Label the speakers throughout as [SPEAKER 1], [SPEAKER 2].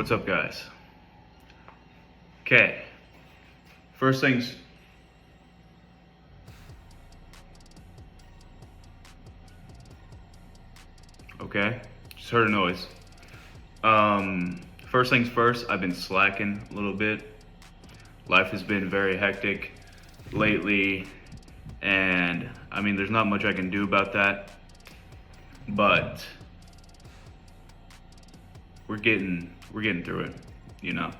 [SPEAKER 1] What's up, guys? Okay, first things. Okay, just heard a noise. First things first, I've been slacking a little bit. Life has been very hectic lately, and I mean, there's not much I can do about that, but we're getting through it, you know.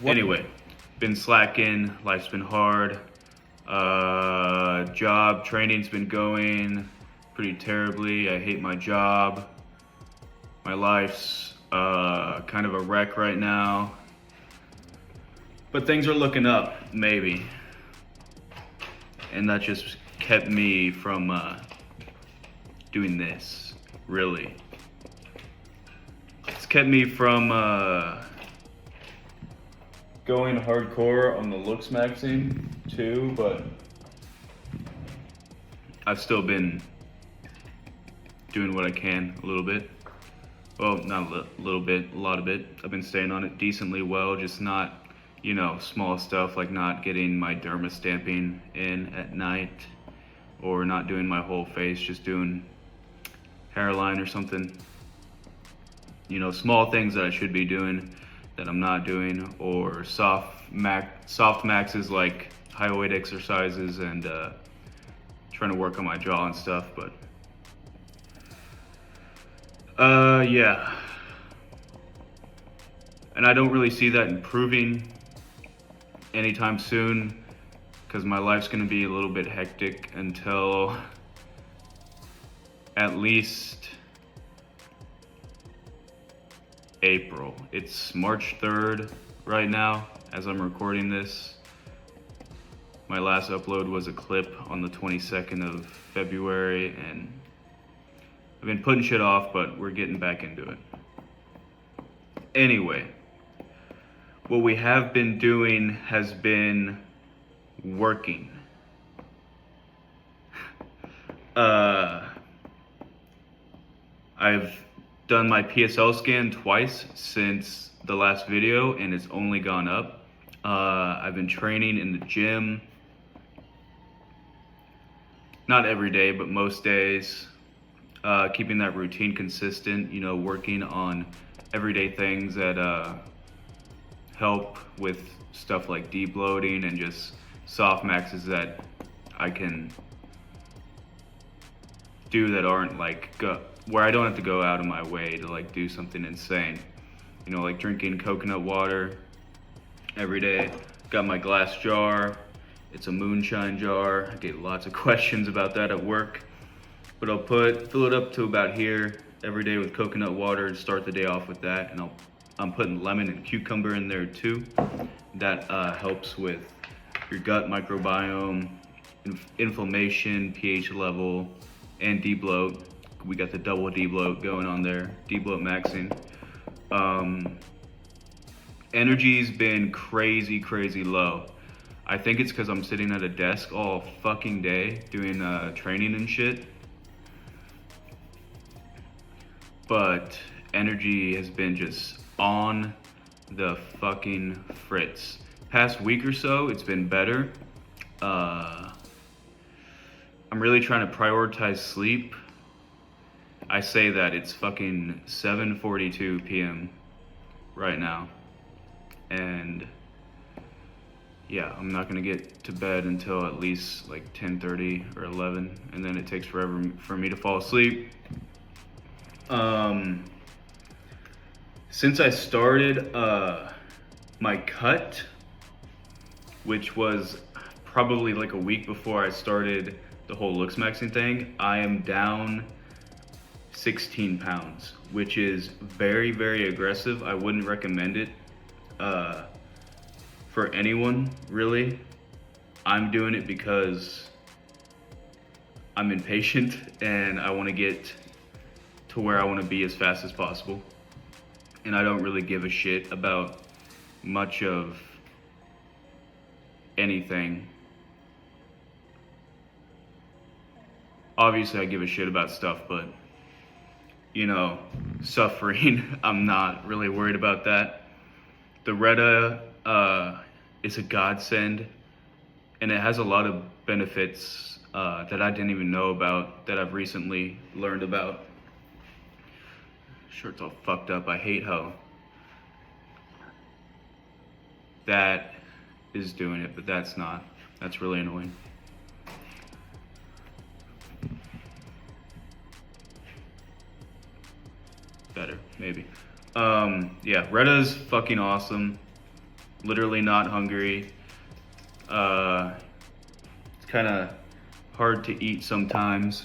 [SPEAKER 1] Anyway, been slacking, life's been hard. Job training's been going pretty terribly. I hate my job. My life's kind of a wreck right now. But things are looking up, maybe. And that just kept me from doing this, really. It's kept me from going hardcore on the Looksmaxing too, but I've still been doing what I can a little bit. Well, not a little bit, a lot of it. I've been staying on it decently well, just not, you know, small stuff like not getting my derma stamping in at night or not doing my whole face, just doing hairline or something. You know, small things that I should be doing that I'm not doing, or soft maxes like high weight exercises and trying to work on my jaw and stuff, but yeah. And I don't really see that improving anytime soon because my life's gonna be a little bit hectic until at least April. It's March 3rd right now as I'm recording this. My last upload was a clip on the 22nd of February, and I've been putting shit off, but we're getting back into it. Anyway, what we have been doing has been working. I've done my PSL scan twice since the last video, and it's only gone up. I've been training in the gym. Not every day, but most days. Keeping that routine consistent, you know, working on everyday things that help with stuff like debloating and just soft maxes that I can do that aren't like where I don't have to go out of my way to like do something insane. You know, like drinking coconut water every day. Got my glass jar. It's a moonshine jar. I get lots of questions about that at work. But I'll fill it up to about here every day with coconut water and start the day off with that. And I'm putting lemon and cucumber in there too. That helps with your gut microbiome, inflammation, pH level, and debloat. We got the double debloat going on there, debloat maxing. Energy's been crazy low. I think it's because I'm sitting at a desk all fucking day doing training and shit. But energy has been just on the fucking fritz. Past week or so, it's been better. I'm really trying to prioritize sleep. I say that it's fucking 7:42 p.m. right now. And yeah, I'm not gonna get to bed until at least like 10:30 or 11, and then it takes forever for me to fall asleep. Since I started my cut, which was probably like a week before I started the whole Looksmaxing thing, I am down 16 pounds, which is very aggressive. I wouldn't recommend it for anyone, really. I'm doing it because I'm impatient and I want to get to where I want to be as fast as possible. And I don't really give a shit about much of anything. Obviously I give a shit about stuff, but suffering. I'm not really worried about that. The Retta is a godsend, and it has a lot of benefits that I didn't even know about, that I've recently learned about. Shirt's all fucked up. I hate how that is doing it, but that's not. That's really annoying. Better, maybe. Yeah, Retta's fucking awesome. Literally not hungry. It's kind of hard to eat sometimes.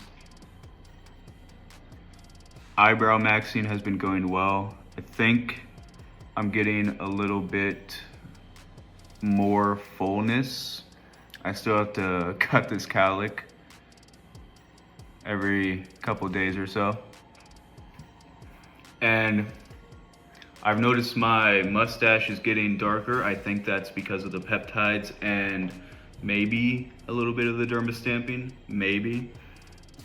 [SPEAKER 1] Eyebrow maxing has been going well. I think I'm getting a little bit more fullness. I still have to cut this cowlick every couple days or so. And I've noticed my mustache is getting darker. I think that's because of the peptides and maybe a little bit of the dermastamping, maybe.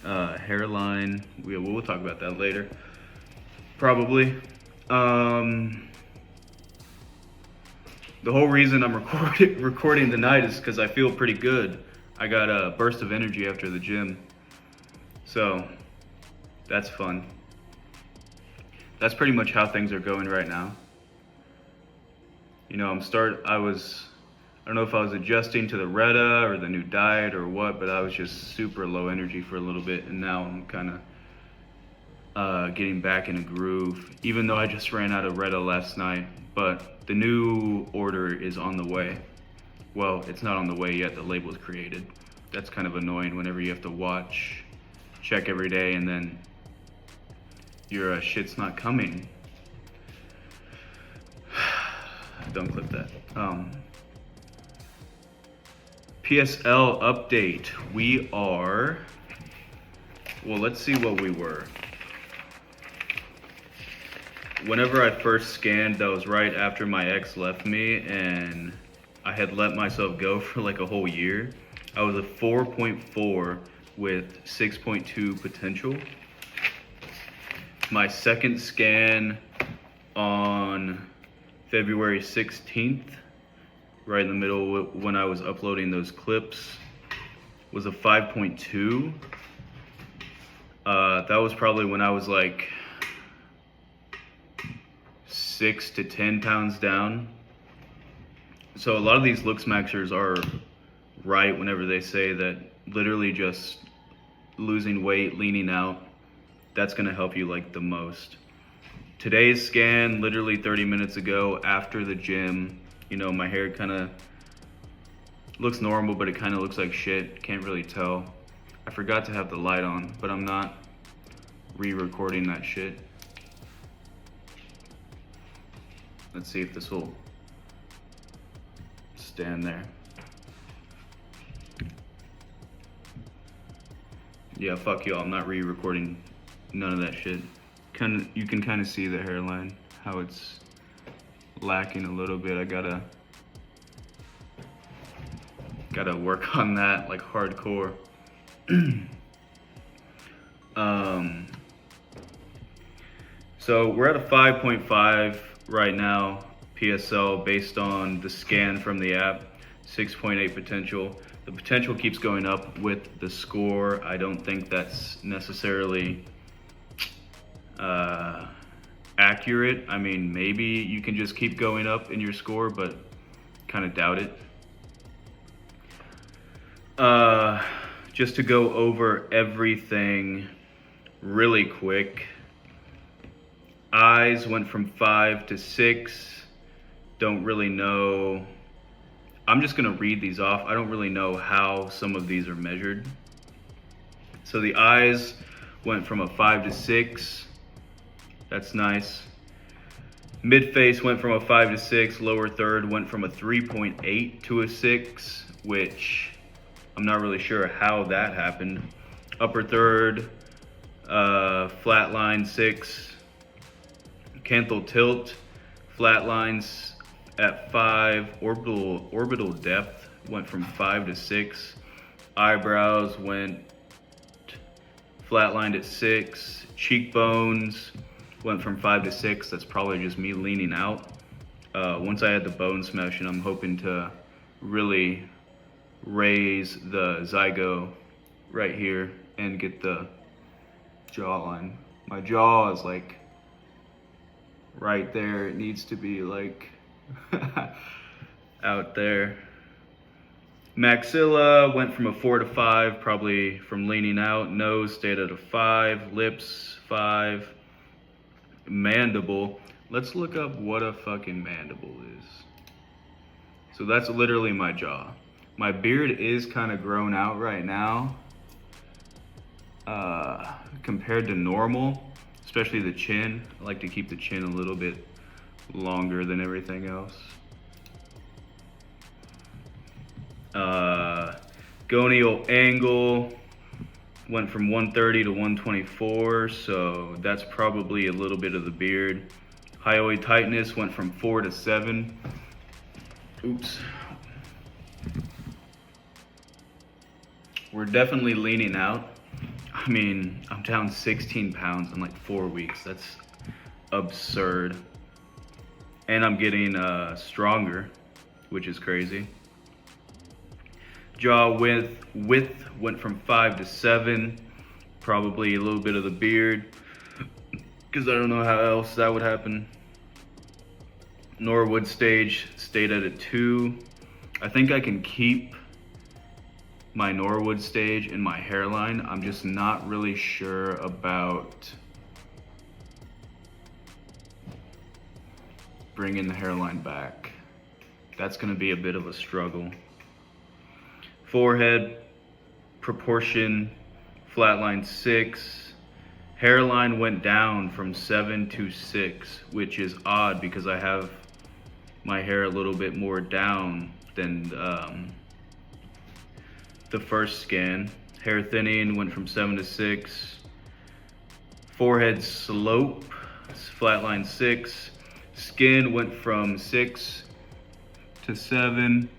[SPEAKER 1] Hairline, we'll talk about that later, probably. The whole reason I'm recording tonight is because I feel pretty good. I got a burst of energy after the gym, so that's fun. That's pretty much how things are going right now. I don't know if I was adjusting to the Retta or the new diet or what, but I was just super low energy for a little bit, and now I'm kind of getting back in a groove, even though I just ran out of Retta last night. But the new order is on the way. Well, it's not on the way yet, the label's created. That's kind of annoying whenever you have to check every day, and then your shit's not coming. Don't clip that. PSL update. Let's see what we were. Whenever I first scanned, that was right after my ex left me, and I had let myself go for like a whole year. I was a 4.4 with 6.2 potential. My second scan on February 16th, right in the middle when I was uploading those clips, was a 5.2. That was probably when I was like 6 to 10 pounds down. So a lot of these Looksmaxers are right whenever they say that literally just losing weight, leaning out, that's gonna help you like the most. Today's scan, literally 30 minutes ago after the gym, my hair kind of looks normal, but it kind of looks like shit. Can't really tell. I forgot to have the light on, but I'm not re-recording that shit. Let's see if this will stand there. Yeah, fuck y'all, I'm not re-recording none of that shit. You can kind of see the hairline, how it's lacking a little bit. I gotta work on that like hardcore. So we're at a 5.5 right now, PSL, based on the scan from the app, 6.8 potential. The potential keeps going up with the score. I don't think that's necessarily accurate. I mean, maybe you can just keep going up in your score, but kind of doubt it. Just to go over everything really quick. Eyes went from 5 to 6. Don't really know. I'm just gonna read these off. I don't really know how some of these are measured. So the eyes went from a 5 to 6. That's nice. Mid face went from a 5 to 6. Lower third went from a 3.8 to a 6, which I'm not really sure how that happened. Upper third, flatline 6. Canthal tilt, flatlines at 5. Orbital depth went from 5 to 6. Eyebrows went flatlined at 6. Cheekbones went from 5 to 6. That's probably just me leaning out. Once I had the bone smashing, I'm hoping to really raise the zygo right here and get the jawline. My jaw is like right there. It needs to be like out there. Maxilla went from a 4 to 5, probably from leaning out. Nose stayed at a 5. Lips 5. Mandible. Let's look up what a fucking mandible is. So that's literally my jaw. My beard is kind of grown out right now, compared to normal, especially the chin. I like to keep the chin a little bit longer than everything else. Gonial angle went from 130 to 124, so that's probably a little bit of the beard. Hyoid tightness went from 4 to 7. Oops. We're definitely leaning out. I mean, I'm down 16 pounds in like 4 weeks. That's absurd. And I'm getting stronger, which is crazy. Jaw width went from 5 to 7. Probably a little bit of the beard, because I don't know how else that would happen. Norwood stage stayed at a 2. I think I can keep my Norwood stage in my hairline. I'm just not really sure about bringing the hairline back. That's gonna be a bit of a struggle. Forehead proportion flatline 6. Hairline went down from 7 to 6, which is odd because I have my hair a little bit more down than the first scan. Hair thinning went from 7 to 6. Forehead slope, flatline 6. Skin went from 6 to 7.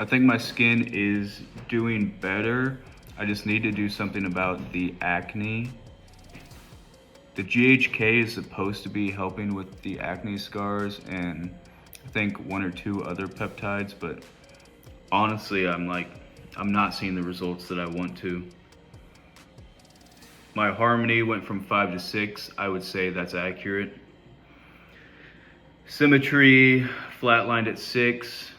[SPEAKER 1] I think my skin is doing better. I just need to do something about the acne. The GHK is supposed to be helping with the acne scars and I think 1 or 2 other peptides, but honestly, I'm not seeing the results that I want to. My harmony went from 5 to 6. I would say that's accurate. Symmetry flatlined at 6.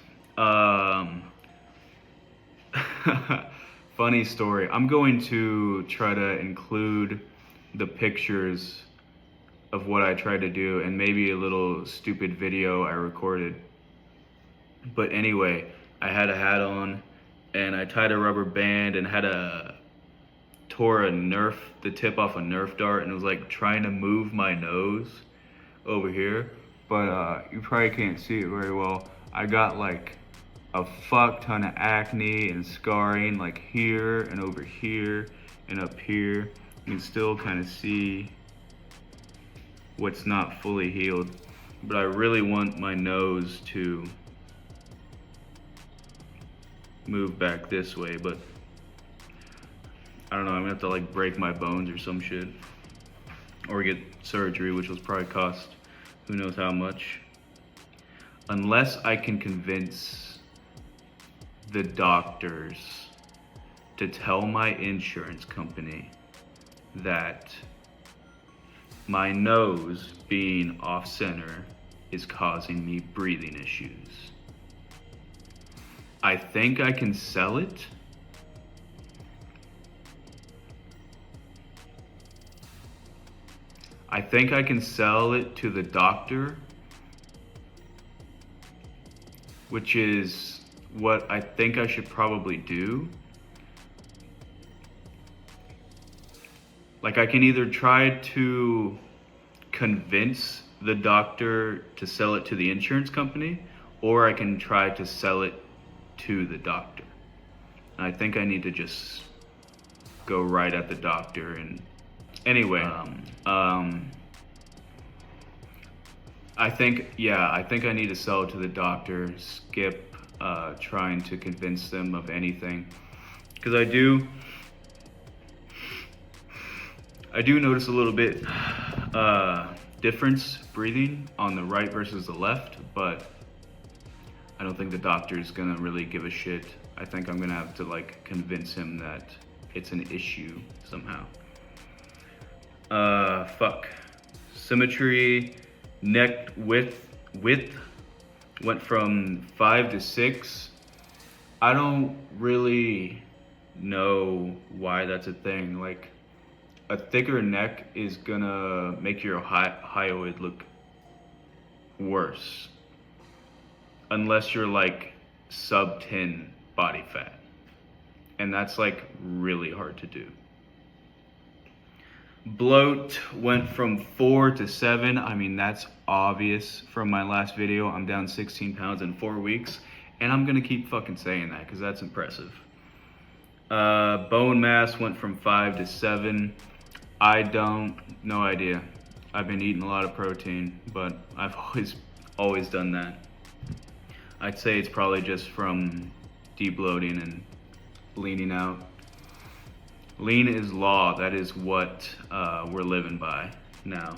[SPEAKER 1] Funny story. I'm going to try to include the pictures of what I tried to do and maybe a little stupid video I recorded. But anyway, I had a hat on and I tied a rubber band and tore the tip off a Nerf dart, and it was like trying to move my nose over here. But you probably can't see it very well. I got like a fuck ton of acne and scarring like here and over here and up here. You can still kind of see what's not fully healed, but I really want my nose to move back this way, but I don't know, I'm gonna have to like break my bones or some shit, or get surgery, which will probably cost who knows how much, unless I can convince the doctors to tell my insurance company that my nose being off center is causing me breathing issues. I think I can sell it. I think I can sell it to the doctor, which is what I think I should probably do. Like, I can either try to convince the doctor to sell it to the insurance company, or I can try to sell it to the doctor. And I think I need to just go right at the doctor. And anyway, I think I need to sell it to the doctor, skip trying to convince them of anything, because I do I do notice a little bit difference breathing on the right versus the left, but I don't think the doctor's gonna really give a shit. I think I'm gonna have to like convince him that it's an issue somehow. Fuck. Symmetry, neck width went from 5 to 6. I don't really know why that's a thing. Like, a thicker neck is gonna make your hyoid look worse. Unless you're like sub 10 body fat. And that's like really hard to do. Bloat went from 4 to 7. I mean, that's obvious from my last video. I'm down 16 pounds in 4 weeks. And I'm gonna keep fucking saying that because that's impressive. Bone mass went from 5 to 7. No idea. I've been eating a lot of protein, but I've always done that. I'd say it's probably just from debloating and leaning out. Lean is law. That is what we're living by now.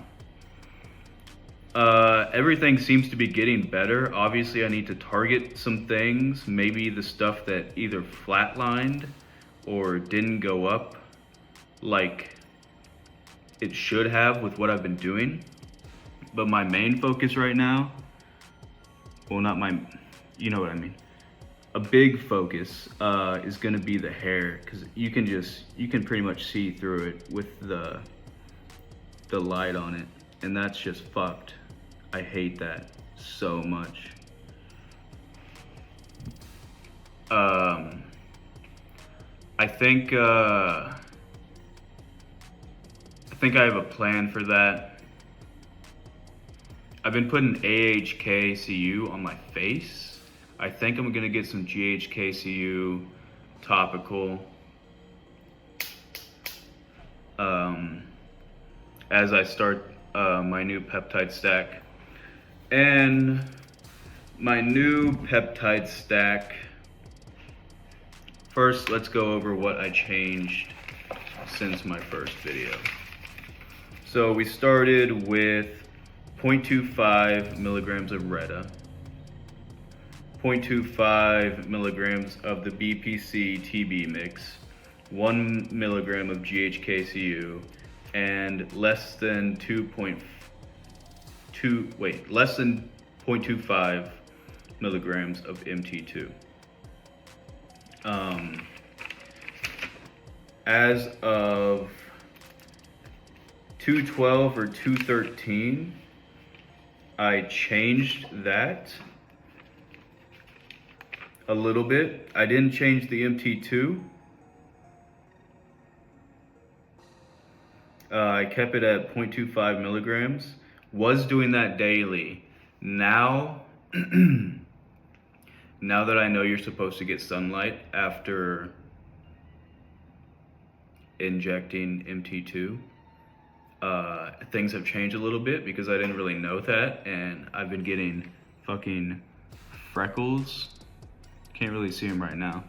[SPEAKER 1] Everything seems to be getting better. Obviously, I need to target some things. Maybe the stuff that either flatlined or didn't go up like it should have with what I've been doing. But my main focus right now, well, not my, you know what I mean. A big focus is gonna be the hair, because you can pretty much see through it with the light on it, and that's just fucked. I hate that so much. I think I have a plan for that. I've been putting AHKCU on my face. I think I'm gonna get some GHKCU topical as I start my new peptide stack. And my new peptide stack, first let's go over what I changed since my first video. So we started with 0.25 milligrams of Retta, 0.25 milligrams of the BPC TB mix, 1 milligram of GHKCU, and less than 0.25 milligrams of MT2. As of 212 or 213, I changed that a little bit. I didn't change the MT2. I kept it at 0.25 milligrams. Was doing that daily. Now, now that I know you're supposed to get sunlight after injecting MT2, things have changed a little bit because I didn't really know that, and I've been getting fucking freckles. Can't really see them right now,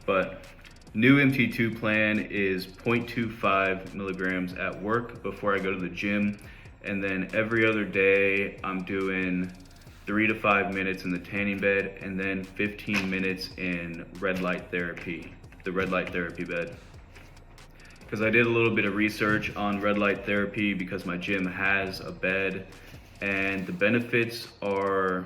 [SPEAKER 1] but new MT2 plan is 0.25 milligrams at work before I go to the gym, and then every other day I'm doing 3 to 5 minutes in the tanning bed and then 15 minutes in red light therapy, the red light therapy bed. Because I did a little bit of research on red light therapy because my gym has a bed, and the benefits are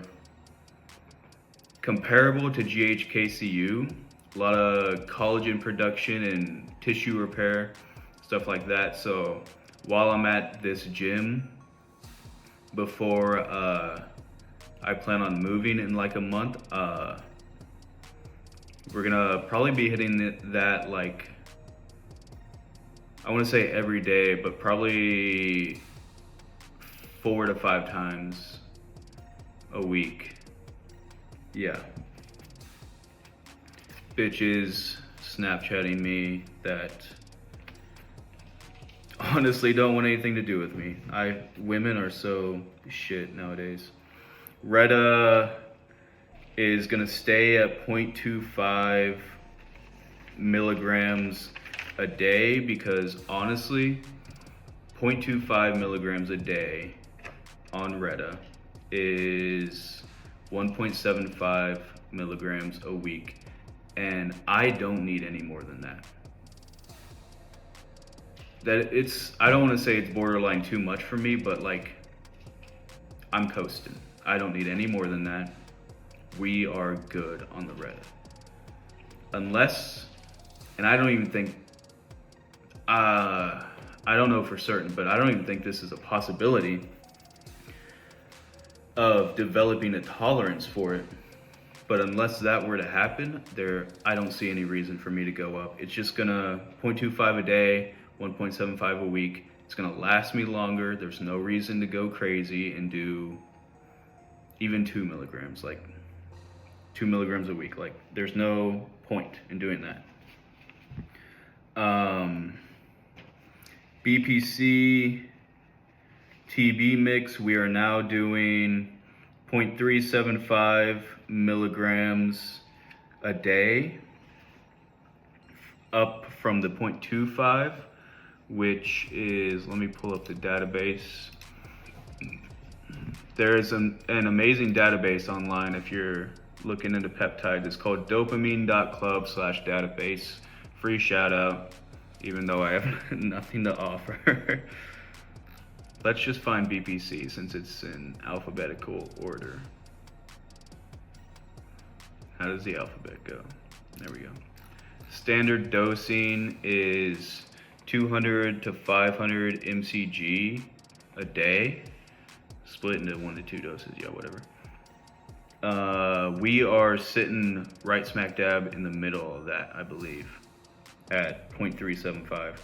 [SPEAKER 1] comparable to GHKCU. A lot of collagen production and tissue repair, stuff like that. So while I'm at this gym, before I plan on moving in like a month, we're gonna probably be hitting that like, I want to say every day, but probably 4 to 5 times a week. Yeah. Bitches Snapchatting me that honestly don't want anything to do with me. Women are so shit nowadays. Retta is gonna stay at 0.25 milligrams a day because honestly, 0.25 milligrams a day on Retta is 1.75 milligrams a week, and I don't need any more than that. I don't want to say it's borderline too much for me, but like, I'm coasting. I don't need any more than that. We are good on the Retta. Unless, and I don't even think, I don't know for certain, but I don't even think this is a possibility of developing a tolerance for it. But unless that were to happen, I don't see any reason for me to go up. It's just gonna 0.25 a day, 1.75 a week. It's gonna last me longer. There's no reason to go crazy and do even 2 milligrams, like 2 milligrams a week. Like, there's no point in doing that. BPC TB mix, we are now doing 0.375 milligrams a day, up from the 0.25, which is, let me pull up the database. There's an amazing database online if you're looking into peptides. It's called dopamine.club/database. Free shout out, even though I have nothing to offer. Let's just find BPC since it's in alphabetical order. How does the alphabet go? There we go. Standard dosing is 200 to 500 mcg a day, split into 1 to 2 doses, yeah, whatever. We are sitting right smack dab in the middle of that, I believe, at 0.375.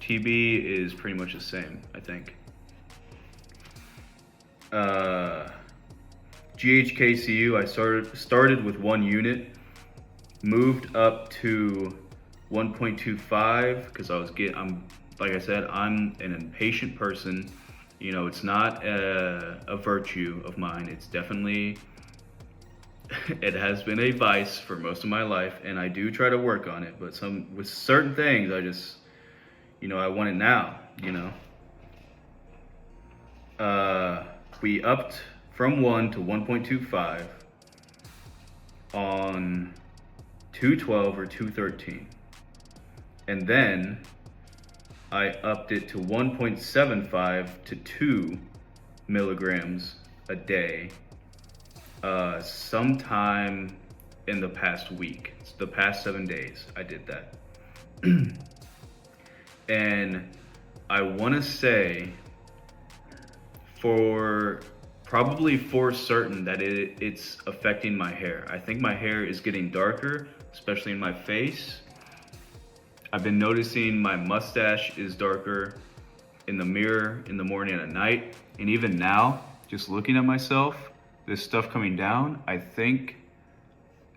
[SPEAKER 1] TB is pretty much the same, I think. GHKCU, I started with 1 unit, moved up to 1.25 because I'm like I said, I'm an impatient person. You know, it's not a virtue of mine. It's definitely, it has been a vice for most of my life, and I do try to work on it. But with certain things, I just, I want it now. We upped from 1 to 1.25 on 2/12 or 2/13, and then I upped it to 1.75 to 2 milligrams a day sometime in the past week. It's the past 7 days I did that. And I want to say probably for certain that it's affecting my hair. I think my hair is getting darker, especially in my face. I've been noticing my mustache is darker in the mirror in the morning and at night. And even now, just looking at myself, this stuff coming down, I think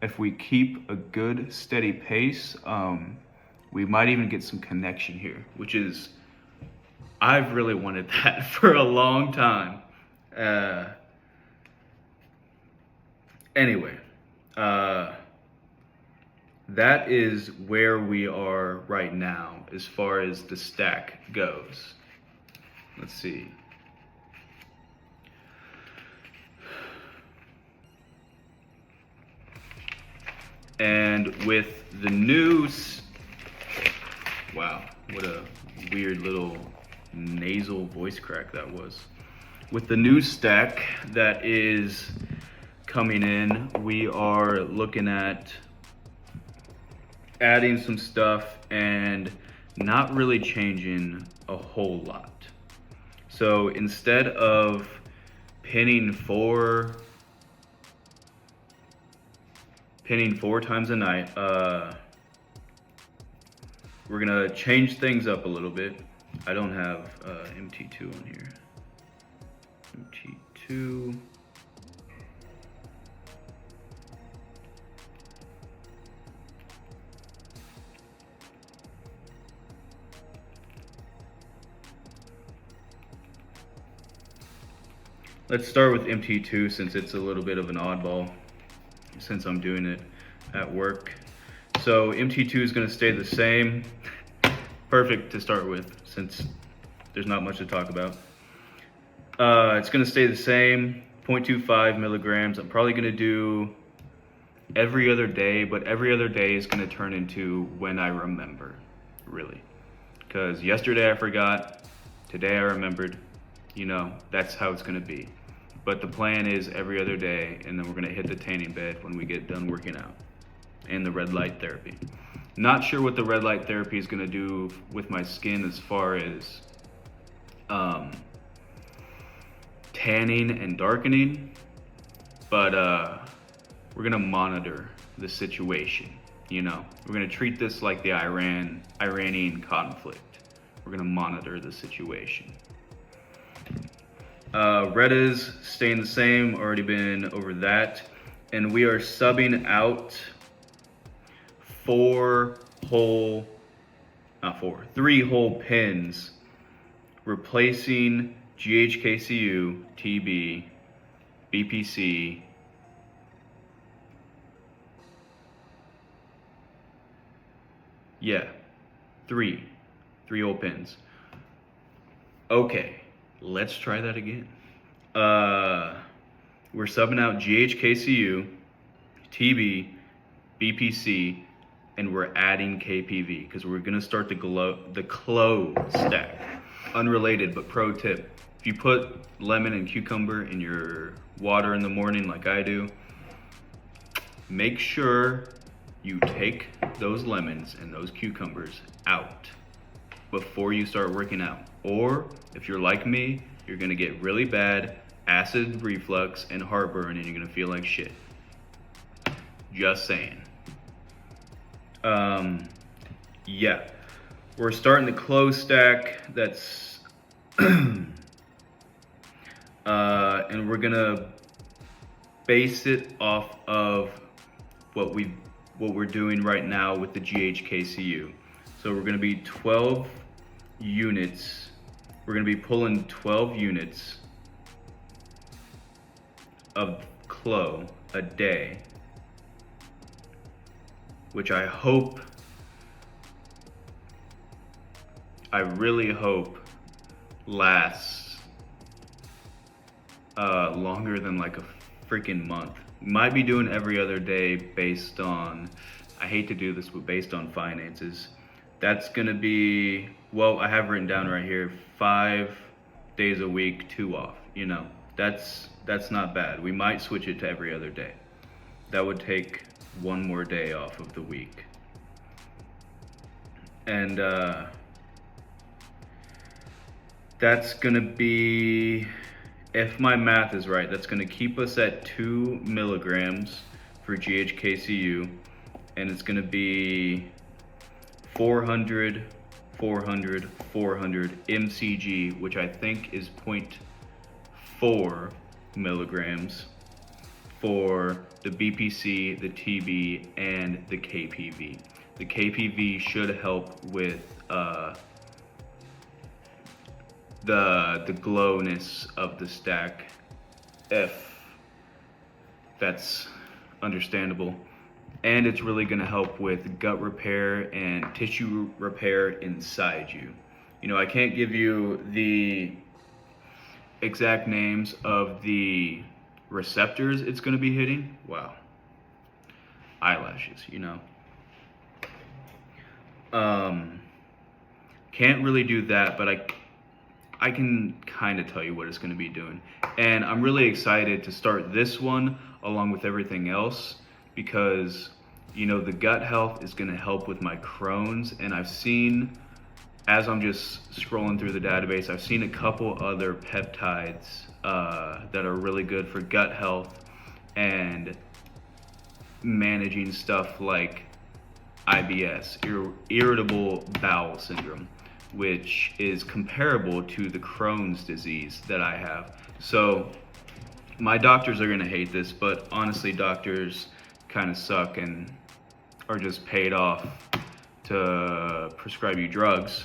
[SPEAKER 1] if we keep a good steady pace, we might even get some connection here, which is, I've really wanted that for a long time. Anyway, that is where we are right now as far as the stack goes. Let's see. And with the news, wow, what a weird little nasal voice crack that was. With the new stack that is coming in, we are looking at adding some stuff and not really changing a whole lot. So instead of pinning four times a night, we're gonna change things up a little bit. I don't have MT2 on here. MT2. Let's start with MT2 since it's a little bit of an oddball since I'm doing it at work. So MT2 is going to stay the same. Perfect to start with since there's not much to talk about. It's gonna stay the same, 0.25 milligrams. I'm probably gonna do every other day, but every other day is gonna turn into when I remember, really. Because yesterday I forgot, today I remembered, that's how it's gonna be. But the plan is every other day, and then we're gonna hit the tanning bed when we get done working out, and the red light therapy. Not sure what the red light therapy is gonna do with my skin as far as tanning and darkening, but we're gonna monitor the situation. We're gonna treat this like the Iranian conflict. We're gonna monitor the situation. Red is staying the same, already been over that. And we are subbing out 3 whole pins, replacing GHKCU, TB, BPC, yeah, 3 whole pins. Okay, let's try that again. We're subbing out GHKCU, TB, BPC, and we're adding KPV because we're gonna start the clove stack. Unrelated, but pro tip: if you put lemon and cucumber in your water in the morning, like I do, make sure you take those lemons and those cucumbers out before you start working out. Or if you're like me, you're gonna get really bad acid reflux and heartburn, and you're gonna feel like shit. Just saying. Yeah, we're starting the clove stack. That's and we're gonna base it off of what we're doing right now with the GHKCU. So we're gonna be 12 units. We're gonna be pulling 12 units of clove a day, which I really hope lasts longer than like a freaking month. Might be doing every other day based on, I hate to do this, but based on finances. That's gonna be, well, I have written down right here, 5 days a week, 2 off. That's not bad. We might switch it to every other day. That would take 1 more day off of the week. And that's gonna be, if my math is right, that's gonna keep us at 2 milligrams for GHKCU, and it's gonna be 400 mcg, which I think is 0.4 milligrams for the BPC, the TB, and the KPV. The KPV should help with the glowness of the stack, if that's understandable. And it's really gonna help with gut repair and tissue repair inside you. I can't give you the exact names of the receptors it's gonna be hitting. Wow. Eyelashes, Can't really do that, but I can kind of tell you what it's gonna be doing. And I'm really excited to start this one along with everything else, because the gut health is gonna help with my Crohn's, and I've seen, as I'm just scrolling through the database, I've seen a couple other peptides that are really good for gut health and managing stuff like IBS, irritable bowel syndrome, which is comparable to the Crohn's disease that I have. So my doctors are gonna hate this, but honestly, doctors kind of suck and are just paid off to prescribe you drugs.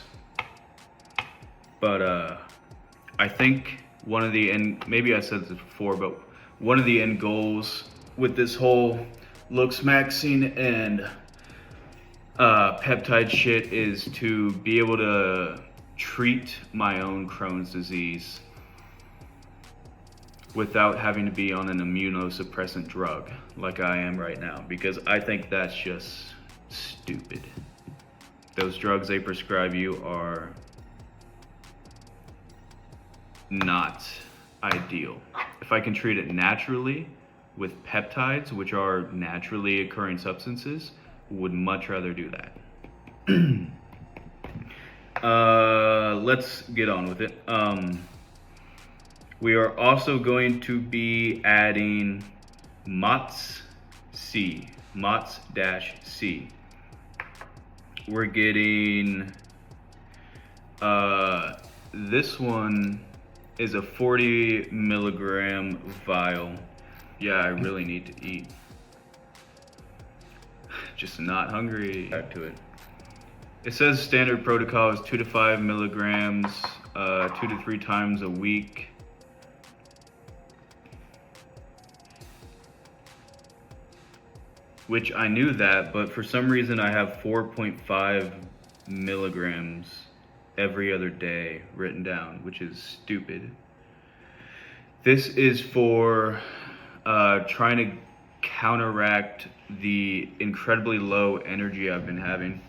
[SPEAKER 1] But I think one of the end, maybe I said this before, but one of the end goals with this whole Looksmaxing and peptide shit is to be able to treat my own Crohn's disease without having to be on an immunosuppressant drug like I am right now, because I think that's just stupid. Those drugs they prescribe you are not ideal. If I can treat it naturally with peptides, which are naturally occurring substances, would much rather do that. Let's get on with it. We are also going to be adding MOTS-C. MOTS-C. We're getting, this one is a 40 milligram vial. Yeah, I really need to eat. Just not hungry. Back to it. It says standard protocol is 2 to 5 milligrams, 2 to 3 times a week. Which I knew that, but for some reason I have 4.5 milligrams every other day written down, which is stupid. This is for trying to counteract the incredibly low energy I've been having.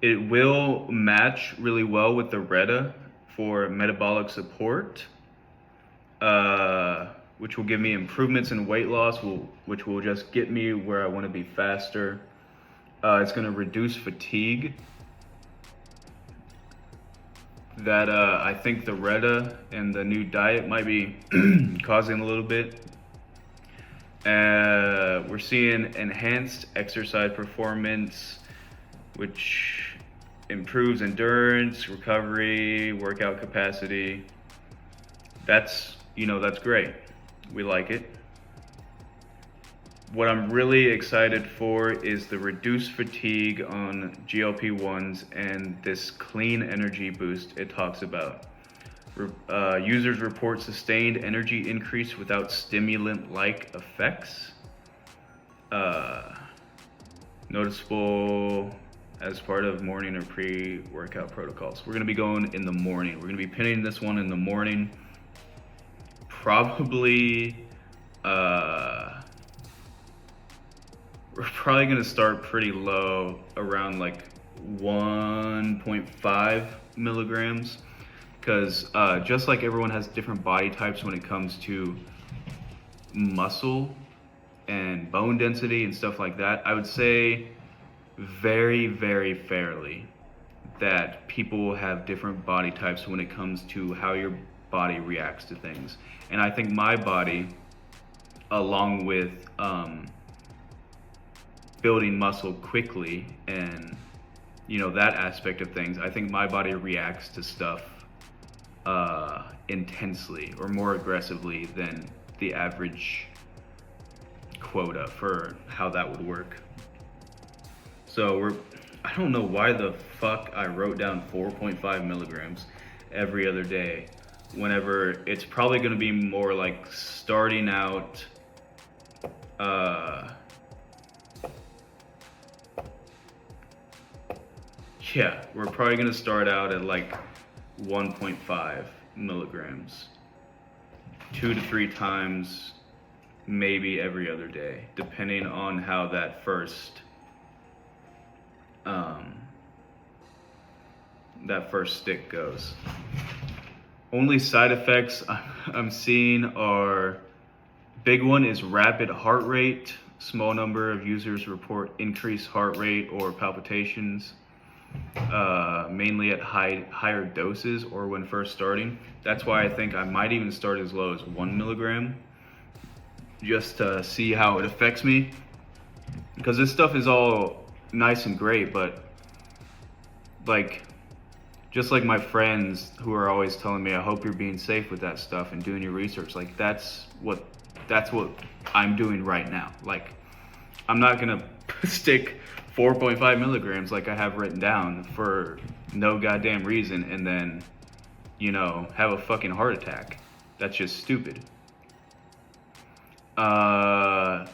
[SPEAKER 1] It will match really well with the Retta for metabolic support, which will give me improvements in weight loss, which will just get me where I want to be faster. It's going to reduce fatigue. That I think the Retta and the new diet might be causing a little bit. We're seeing enhanced exercise performance, which improves endurance, recovery, workout capacity. That's great. We like it. What I'm really excited for is the reduced fatigue on GLP-1s and this clean energy boost it talks about. Users report sustained energy increase without stimulant-like effects. Noticeable as part of morning or pre-workout protocols. We're gonna be going in the morning. We're gonna be pinning this one in the morning. Probably, we're probably gonna start pretty low, around like 1.5 milligrams, because just like everyone has different body types when it comes to muscle and bone density and stuff like that, I would say very, very fairly that people have different body types when it comes to how your body reacts to things. And I think my body, along with building muscle quickly and that aspect of things, I think my body reacts to stuff intensely or more aggressively than the average quota for how that would work. So I don't know why the fuck I wrote down 4.5 milligrams every other day, whenever it's probably going to be more like starting out yeah, we're probably going to start out at like 1.5 milligrams 2 to 3 times, maybe every other day, depending on how that first stick goes. Only side effects I'm seeing are, big one is rapid heart rate. Small number of users report increased heart rate or palpitations, mainly at higher doses or when first starting. That's why I think I might even start as low as 1 milligram, just to see how it affects me. Because this stuff is all nice and great, but just like my friends who are always telling me, I hope you're being safe with that stuff and doing your research. Like that's what I'm doing right now. Like, I'm not gonna stick 4.5 milligrams like I have written down for no goddamn reason and then, have a fucking heart attack. That's just stupid.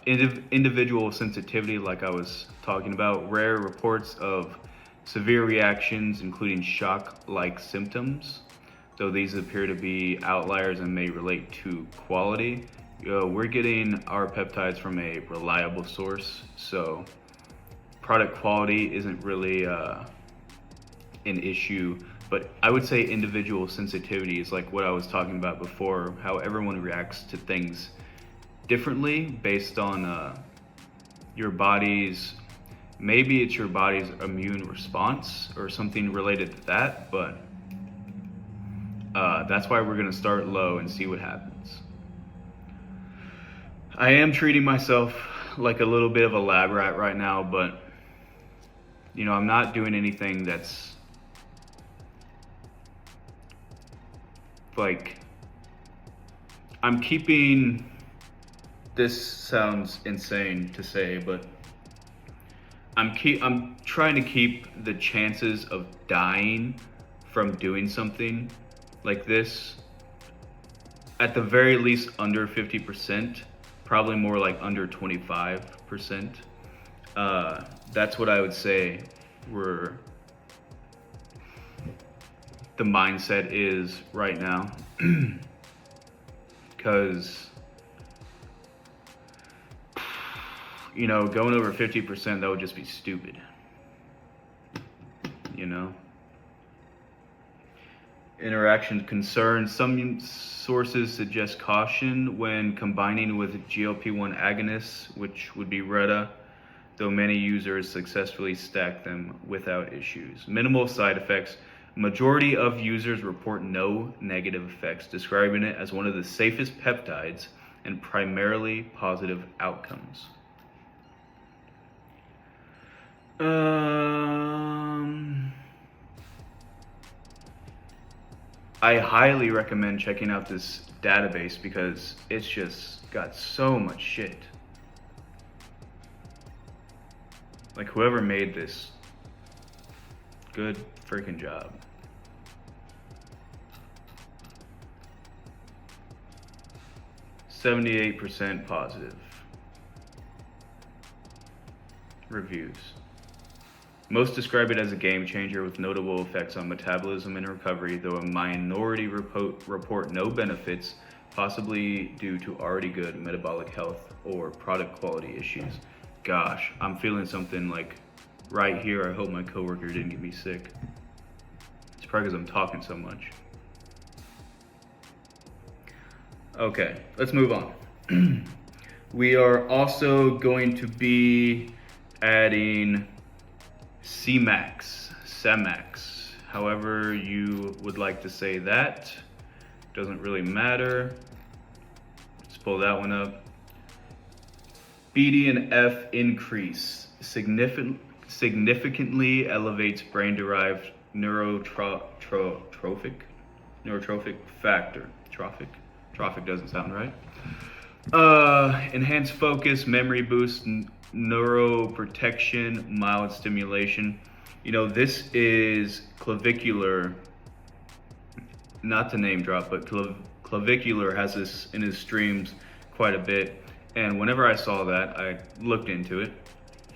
[SPEAKER 1] individual sensitivity, like I was talking about, rare reports of severe reactions, including shock-like symptoms, though these appear to be outliers and may relate to quality. We're getting our peptides from a reliable source, so product quality isn't really an issue, but I would say individual sensitivity is like what I was talking about before, how everyone reacts to things differently based on your body's, maybe it's your body's immune response or something related to that, but that's why we're gonna start low and see what happens. I am treating myself like a little bit of a lab rat right now, but you know, I'm not doing anything that's like, I'm keeping, this sounds insane to say, but I'm trying to keep the chances of dying from doing something like this at the very least under 50%, probably more like under 25%. That's what I would say the mindset is right now. Because, you know, going over 50%, that would just be stupid. You know? Interaction concerns. Some sources suggest caution when combining with GLP-1 agonists, which would be Retta, though many users successfully stack them without issues. Minimal side effects. Majority of users report no negative effects, describing it as one of the safest peptides and primarily positive outcomes. I highly recommend checking out this database because it's just got so much shit. Like, whoever made this, good freaking job. %78 positive reviews. Most describe it as a game changer with notable effects on metabolism and recovery, though a minority report no benefits, possibly due to already good metabolic health or product quality issues. Gosh, I'm feeling something like right here. I hope my coworker didn't get me sick. It's probably because I'm talking so much. Okay, let's move on. We are also going to be adding Cmax, however you would like to say that. Doesn't really matter. Let's pull that one up. BDNF increase significantly elevates brain-derived neurotrophic factor. Trophic doesn't sound right. Enhanced focus, memory boost, neuroprotection, mild stimulation. You know, this is clavicular, not to name drop, but clavicular has this in his streams quite a bit. And whenever I saw that, I looked into it,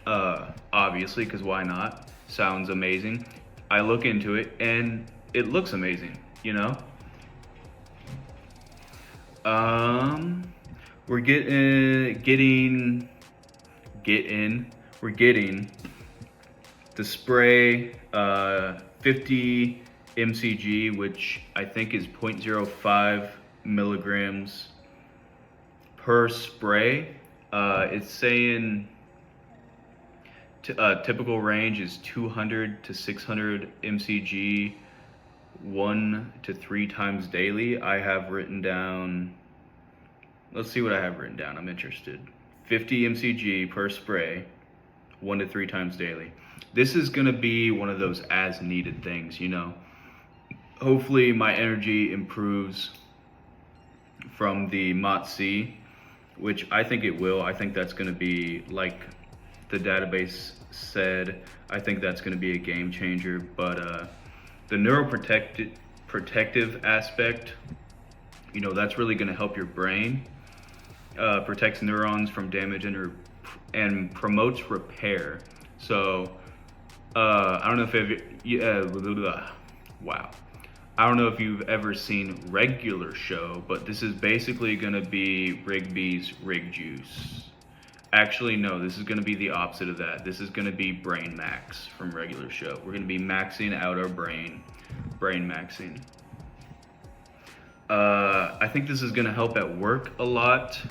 [SPEAKER 1] obviously, because why not? Sounds amazing. I look into it and it looks amazing, you know? We're getting the spray, 50 mcg, which I think is 0.05 milligrams per spray. It's saying typical range is 200 to 600 mcg 1 to 3 times daily. I have written down, let's see what I have written down. I'm interested. 50 mcg per spray, 1 to 3 times daily. This is gonna be one of those as needed things, you know. Hopefully my energy improves from the MOTS-C, which I think it will. I think that's gonna be, like the database said, I think that's gonna be a game changer. But the neuroprotective aspect, you know, that's really gonna help your brain. protects neurons from damage and promotes repair. So I don't know if wow. I don't know if you've ever seen Regular Show, but this is basically going to be Rigby's Rig Juice. Actually, no, this is going to be the opposite of that. This is going to be Brain Max from Regular Show. We're going to be maxing out our brain maxing. I think this is going to help at work a lot.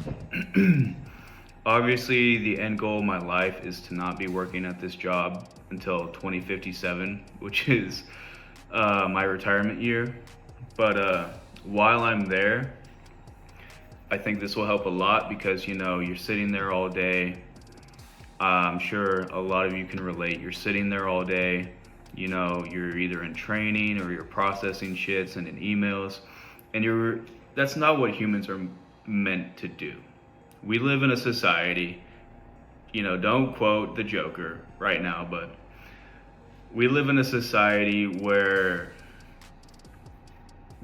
[SPEAKER 1] Obviously, the end goal of my life is to not be working at this job until 2057, which is my retirement year. But while I'm there, I think this will help a lot because, you know, you're sitting there all day. I'm sure a lot of you can relate. You're sitting there all day. You know, you're either in training or you're processing shit, sending emails, and that's not what humans are meant to do. We live in a society, you know, don't quote the Joker right now, but we live in a society where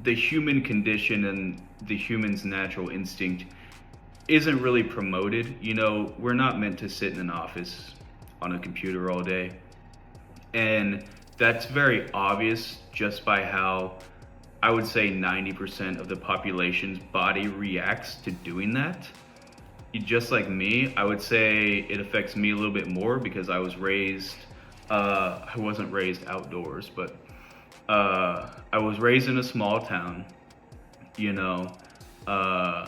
[SPEAKER 1] the human condition and the human's natural instinct isn't really promoted. You know, we're not meant to sit in an office on a computer all day. And that's very obvious just by how I would say 90% of the population's body reacts to doing that. Just like me, I would say it affects me a little bit more because I was raised, I wasn't raised outdoors, but I was raised in a small town, you know. I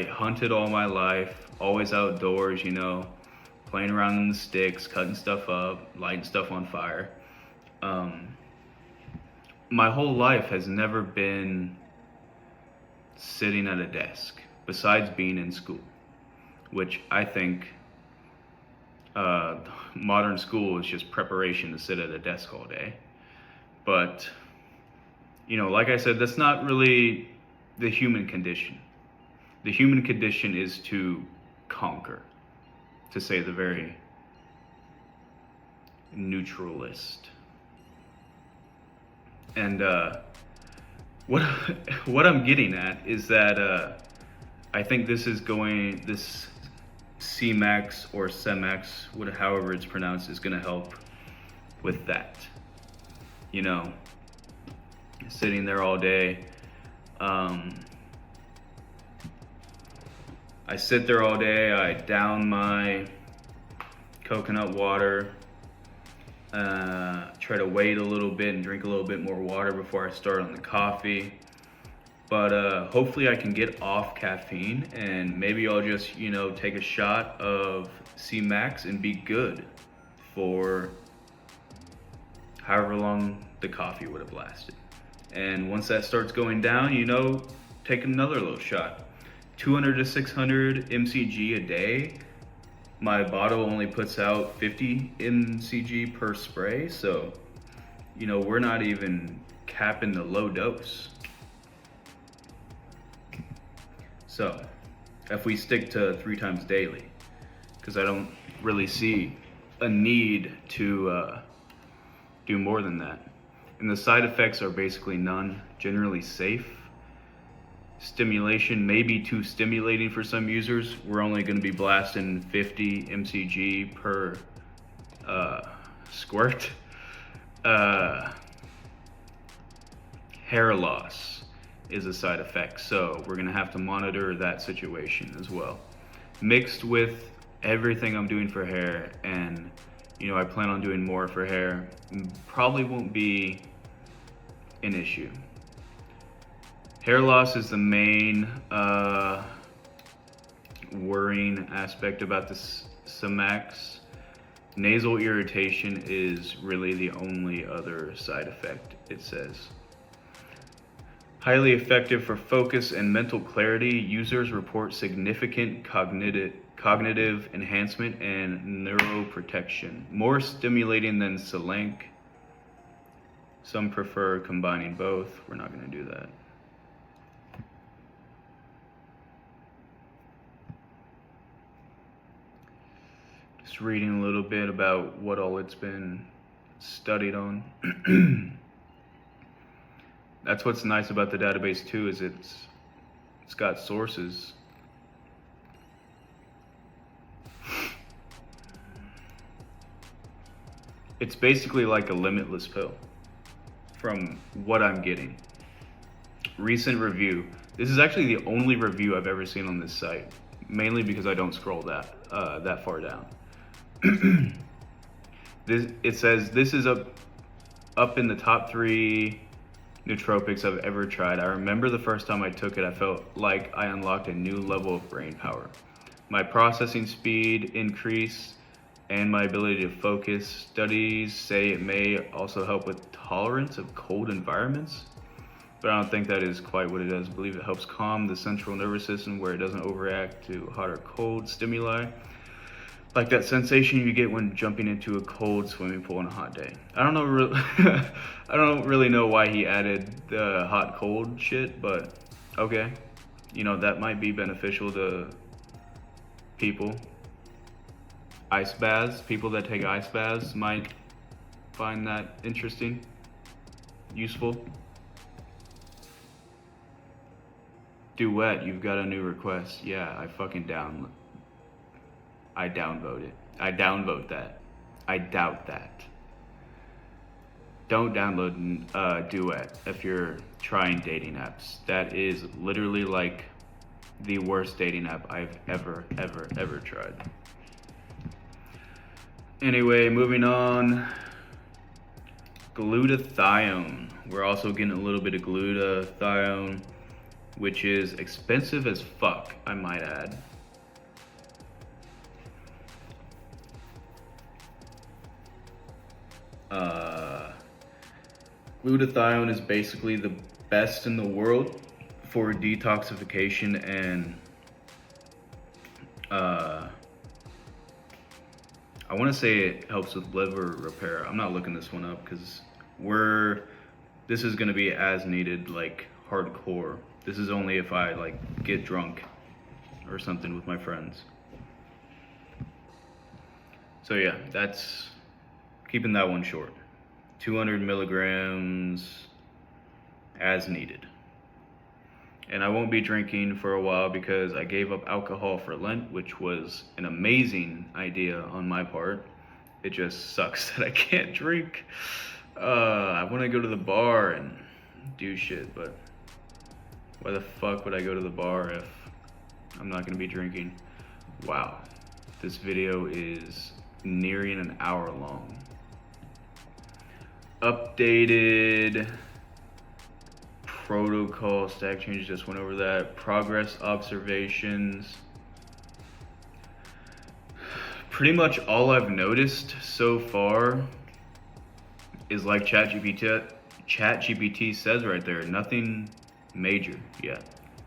[SPEAKER 1] hunted all my life, always outdoors, you know, playing around in the sticks, cutting stuff up, lighting stuff on fire. My whole life has never been sitting at a desk, besides being in school, which I think modern school is just preparation to sit at a desk all day. But, you know, like I said, that's not really the human condition. The human condition is to conquer, to say the very neutralist. And what I'm getting at is that I think this CMAX or CEMAX, however it's pronounced, is going to help with that. You know, sitting there all day. I sit there all day, I down my coconut water, try to wait a little bit and drink a little bit more water before I start on the coffee. But hopefully I can get off caffeine and maybe I'll just, you know, take a shot of C-Max and be good for however long the coffee would have lasted. And once that starts going down, you know, take another little shot. 200 to 600 mcg a day. My bottle only puts out 50 mcg per spray, so, you know, we're not even capping the low dose. So, if we stick to 3 times daily, because I don't really see a need to do more than that. And the side effects are basically none, generally safe. Stimulation may be too stimulating for some users. We're only going to be blasting 50 mcg per squirt. Hair loss is a side effect, so we're going to have to monitor that situation as well. Mixed with everything I'm doing for hair, and you know, I plan on doing more for hair, probably won't be an issue. Hair loss is the main worrying aspect about this CEMAX. Nasal irritation is really the only other side effect, it says. Highly effective for focus and mental clarity. Users report significant cognitive enhancement and neuroprotection. More stimulating than Selenk. Some prefer combining both. We're not going to do that. Just reading a little bit about what all it's been studied on. That's what's nice about the database too, is it's got sources. It's basically like a limitless pill from what I'm getting. Recent review. This is actually the only review I've ever seen on this site, mainly because I don't scroll that far down. It says this is up in the top 3 nootropics I've ever tried. I remember the first time I took it, I felt like I unlocked a new level of brain power. My processing speed increased and my ability to focus. Studies say it may also help with tolerance of cold environments, but I don't think that is quite what it does. I believe it helps calm the central nervous system where it doesn't overreact to hot or cold stimuli, like that sensation you get when jumping into a cold swimming pool on a hot day. I don't know I don't really know why he added the hot cold shit, but okay. You know, that might be beneficial to people. Ice baths, people that take ice baths might find that interesting, useful. Duet, you've got a new request. Yeah, I downvote it. I downvote that. I doubt that. Don't download Duet if you're trying dating apps. That is literally like the worst dating app I've ever tried. Anyway, moving on. Glutathione. We're also getting a little bit of glutathione, which is expensive as fuck, I might add. Glutathione is basically the best in the world for detoxification and I want to say it helps with liver repair. I'm not looking this one up because this is going to be as needed, like hardcore. This is only if I like get drunk or something with my friends. So yeah, that's keeping that one short. 200 milligrams as needed. And I won't be drinking for a while because I gave up alcohol for Lent, which was an amazing idea on my part. It just sucks that I can't drink. I want to go to the bar and do shit, but why the fuck would I go to the bar if I'm not going to be drinking? Wow, this video is nearing an hour long. Updated protocol, stack changes, just went over that. Progress observations. Pretty much all I've noticed so far is like ChatGPT says right there, nothing major yet.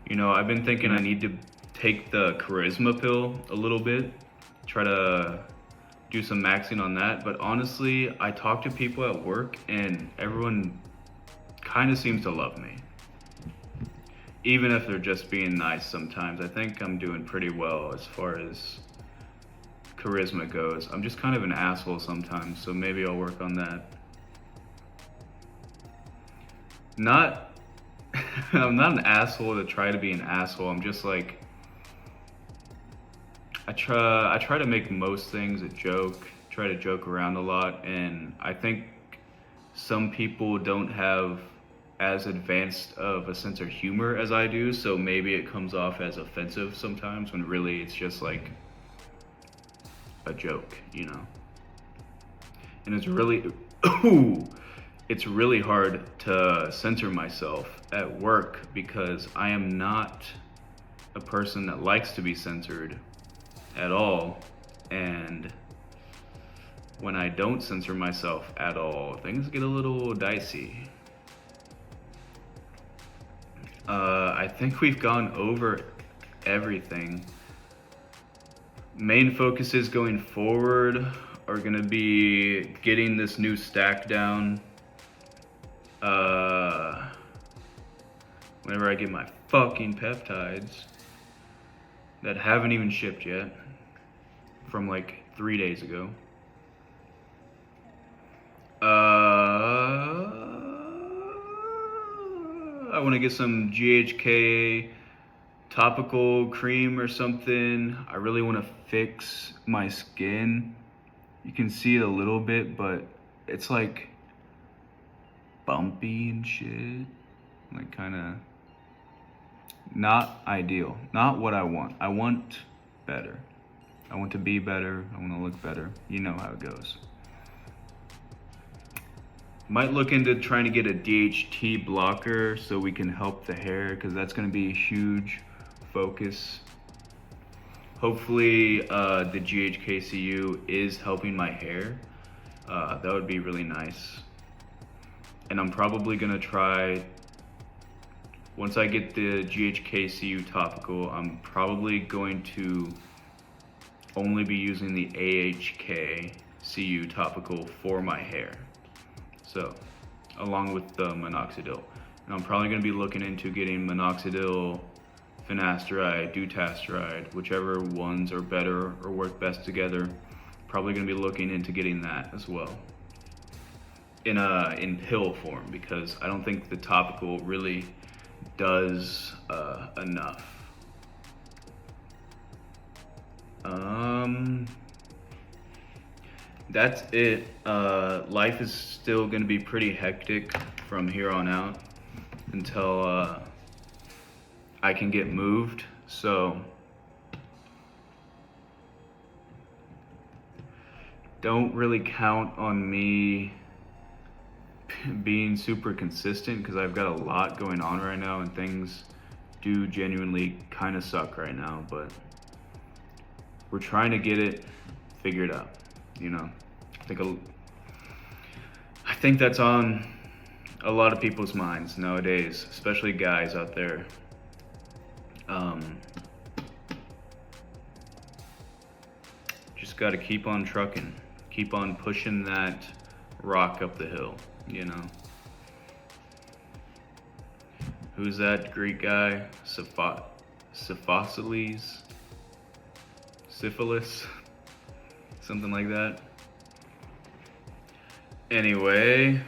[SPEAKER 1] You know, I've been thinking I need to take the charisma pill a little bit, try to do some maxing on that, but honestly, I talk to people at work and everyone kind of seems to love me. Even if they're just being nice sometimes. I think I'm doing pretty well as far as charisma goes. I'm just kind of an asshole sometimes, so maybe I'll work on that. I'm not an asshole to try to be an asshole. I'm just like, I try to make most things a joke, try to joke around a lot, and I think some people don't have as advanced of a sense of humor as I do, so maybe it comes off as offensive sometimes when really it's just like a joke, you know? And it's really, it's really hard to censor myself at work because I am not a person that likes to be censored at all, and when I don't censor myself at all, things get a little dicey. I think we've gone over everything. Main focuses going forward are gonna be getting this new stack down. Whenever I get my fucking peptides that haven't even shipped yet from like 3 days ago. I want to get some GHK topical cream or something. I really want to fix my skin. You can see it a little bit, but it's like bumpy and shit. Like kind of not ideal. Not what I want. I want better. I want to be better. I want to look better. You know how it goes. Might look into trying to get a DHT blocker so we can help the hair, because that's going to be a huge focus. Hopefully the GHKCU is helping my hair. That would be really nice. And I'm probably going to try, once I get the GHKCU topical, I'm probably going to only be using the AHKCU topical for my hair. So, along with the minoxidil. And I'm probably going to be looking into getting minoxidil, finasteride, dutasteride, whichever ones are better or work best together. Probably going to be looking into getting that as well. In pill form, because I don't think the topical really does enough. That's it. Life is still gonna be pretty hectic from here on out until I can get moved. So don't really count on me being super consistent, because I've got a lot going on right now and things do genuinely kind of suck right now, but we're trying to get it figured out, you know. I think that's on a lot of people's minds nowadays, especially guys out there. Just got to keep on trucking, keep on pushing that rock up the hill, you know. Who's that Greek guy? Syphilis? Something like that. Anyway,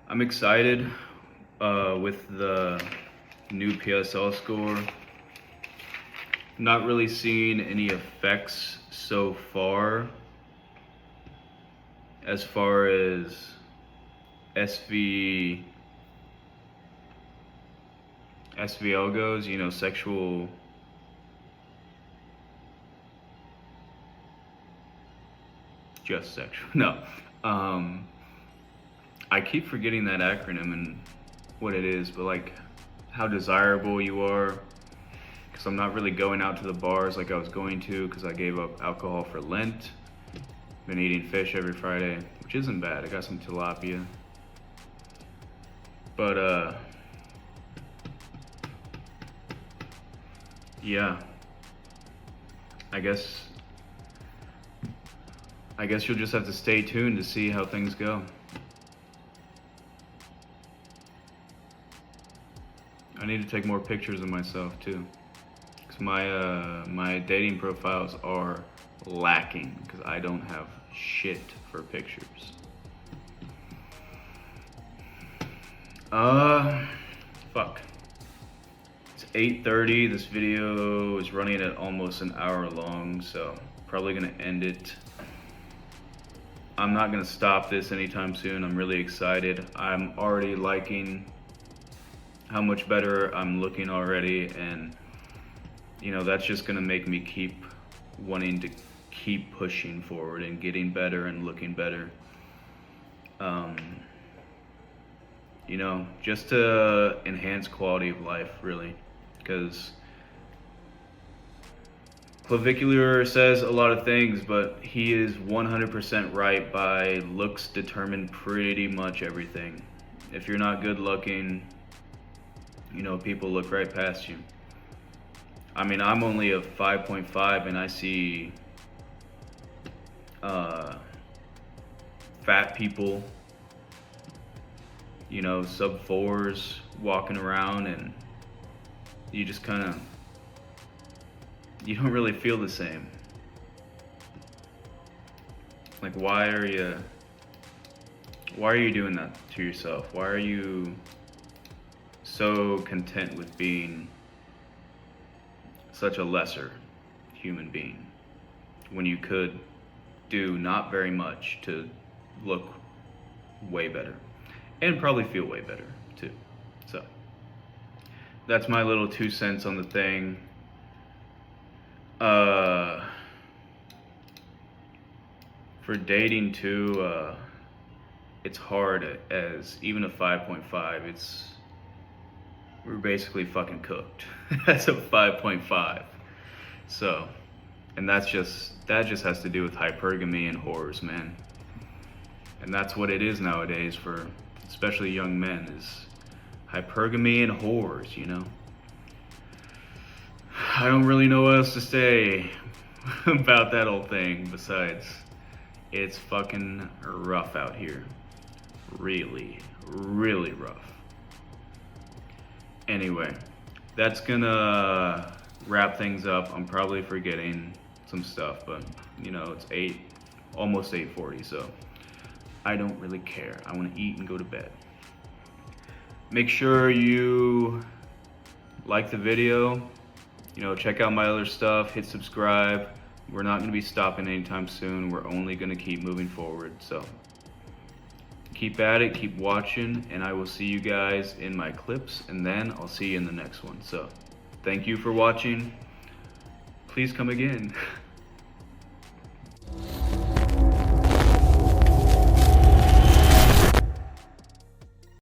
[SPEAKER 1] I'm excited with the new PSL score. Not really seeing any effects so far as SVL goes, you know, sexual no. I keep forgetting that acronym and what it is, but like how desirable you are, because I'm not really going out to the bars like I was going to, because I gave up alcohol for Lent. Been eating fish every Friday, which isn't bad. I got some tilapia. But yeah, I guess you'll just have to stay tuned to see how things go. I need to take more pictures of myself too, because my dating profiles are lacking, because I don't have shit for pictures. Fuck. It's 8:30. This video is running at almost an hour long, so probably gonna end it. I'm not gonna stop this anytime soon. I'm really excited. I'm already liking how much better I'm looking already, and you know, that's just gonna make me keep wanting to keep pushing forward and getting better and looking better. You know, just to enhance quality of life, really, because Clavicular says a lot of things, but he is 100% right. By looks determine pretty much everything. If you're not good looking, you know, people look right past you. I mean, I'm only a 5.5 and I see fat people, you know, sub 4s walking around, and you just kind of, you don't really feel the same. Like, why are you doing that to yourself? Why are you so content with being such a lesser human being when you could do not very much to look way better and probably feel way better too. So that's my little 2 cents on the thing. For dating too, it's hard, as even a 5.5, we're basically fucking cooked. That's a 5.5. So, and that just has to do with hypergamy and whores, man. And that's what it is nowadays for especially young men, is hypergamy and whores, you know? I don't really know what else to say about that whole thing besides it's fucking rough out here. Really, really rough. Anyway, that's gonna wrap things up. I'm probably forgetting some stuff, but you know, it's almost 8:40, so I don't really care. I want to eat and go to bed. Make sure you like the video, you know, check out my other stuff, hit subscribe. We're not going to be stopping anytime soon. We're only going to keep moving forward. So keep at it, keep watching, and I will see you guys in my clips, and then I'll see you in the next one. So thank you for watching. Please come again.